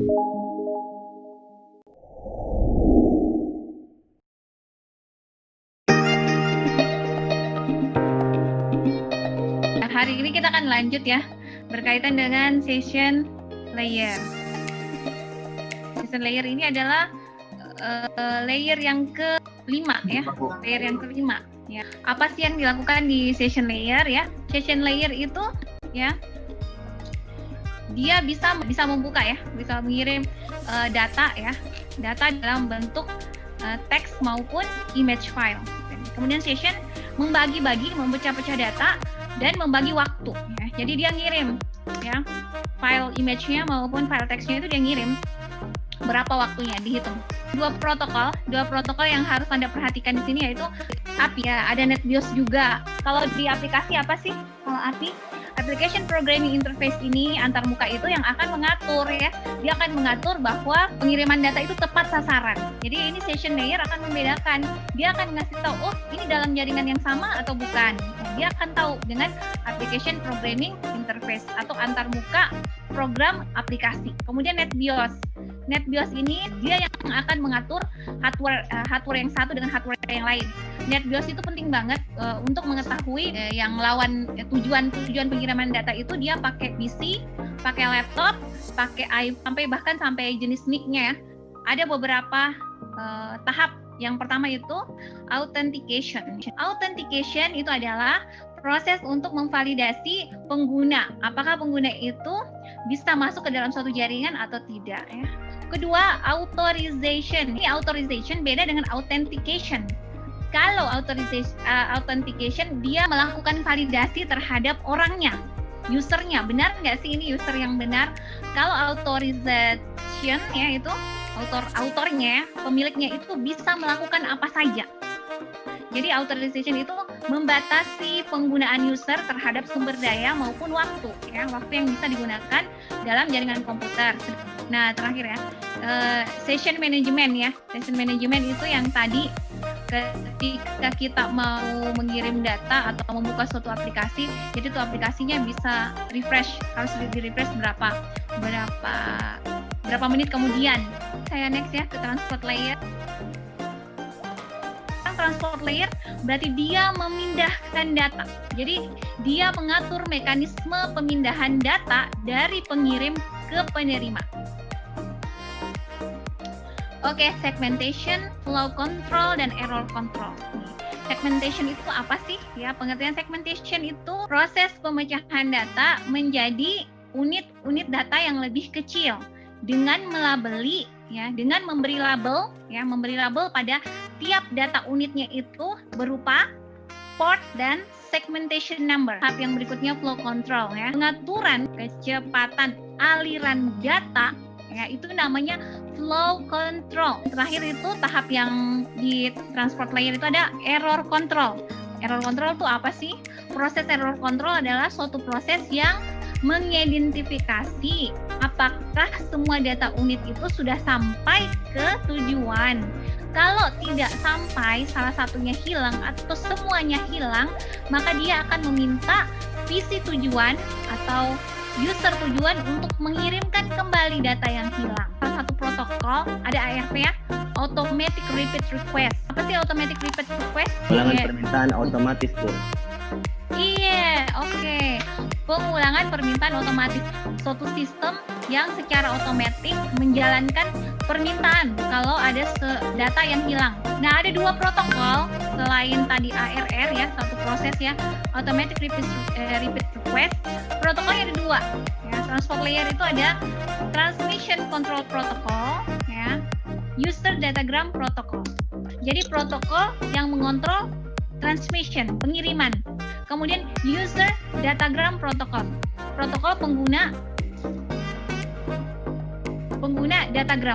Hari ini kita akan lanjut ya, berkaitan dengan session layer. Session layer ini adalah layer yang kelima ya, layer yang kelima. Ya. Apa sih yang dilakukan di session layer ya? Session layer itu ya, dia bisa membuka ya, bisa mengirim data ya, data dalam bentuk teks maupun image file. Kemudian session membagi-bagi, memecah-pecah data dan membagi waktu ya. Jadi dia ngirim ya, file image-nya maupun file teksnya itu dia ngirim, berapa waktunya dihitung. Dua protokol yang harus Anda perhatikan di sini yaitu API ya, ada NetBIOS juga. Kalau di aplikasi apa sih? Kalau API, Application Programming Interface ini antar muka itu yang akan mengatur ya. Dia akan mengatur bahwa pengiriman data itu tepat sasaran. Jadi ini session layer akan membedakan. Dia akan ngasih tahu, oh ini dalam jaringan yang sama atau bukan. Nah, dia akan tahu dengan Application Programming Interface atau antar muka program aplikasi. Kemudian NetBIOS. NetBIOS ini dia yang akan mengatur hardware yang satu dengan hardware yang lain. NetBIOS itu penting banget untuk mengetahui yang lawan tujuan pengiriman data itu dia pakai PC, pakai laptop, pakai iPhone, bahkan sampai jenis NIC-nya ya. Ada beberapa tahap. Yang pertama itu authentication. Authentication itu adalah proses untuk memvalidasi pengguna. Apakah pengguna itu bisa masuk ke dalam suatu jaringan atau tidak ya. Kedua, authorization. Ini authorization beda dengan authentication. Kalau authentication dia melakukan validasi terhadap orangnya, usernya. Benar nggak sih ini user yang benar? Kalau authorization ya itu autornya, pemiliknya itu bisa melakukan apa saja. Jadi authorization itu membatasi penggunaan user terhadap sumber daya maupun waktu ya, waktu yang bisa digunakan dalam jaringan komputer. Nah, terakhir ya, session management ya. Session management itu yang tadi ketika kita mau mengirim data atau membuka suatu aplikasi, jadi tuh aplikasinya bisa refresh, harus di-refresh berapa menit kemudian. Saya next ya ke transport layer. Transport layer berarti dia memindahkan data. Jadi dia mengatur mekanisme pemindahan data dari pengirim ke penerima. Oke, segmentation, flow control, dan error control. Segmentation itu apa sih? Ya, pengertian segmentation itu proses pemecahan data menjadi unit-unit data yang lebih kecil dengan melabeli ya, dengan memberi label ya, memberi label pada tiap data unitnya itu berupa port dan segmentation number. Tahap yang berikutnya flow control ya, pengaturan kecepatan aliran data ya, itu namanya flow control. Terakhir itu tahap yang di transport layer itu ada error control. Error control itu apa sih? Proses error control adalah suatu proses yang mengidentifikasi apakah semua data unit itu sudah sampai ke tujuan. Kalau tidak sampai, salah satunya hilang atau semuanya hilang, maka dia akan meminta PC tujuan atau user tujuan untuk mengirimkan kembali data yang hilang. Salah satu protokol ada ARP ya, Automatic Repeat Request. Apa sih Automatic Repeat Request? Ulangan permintaan otomatis tuh. Iya, oke. Pengulangan permintaan otomatis, suatu sistem yang secara otomatis menjalankan permintaan kalau ada data yang hilang. Nah, ada dua protokol selain tadi ARR ya, satu proses ya, Automatic Repeat Request. Protokolnya ada dua. Ya, transport layer itu ada Transmission Control Protocol ya, User Datagram Protocol. Jadi protokol yang mengontrol transmission, pengiriman. Kemudian user datagram protocol, protokol pengguna datagram.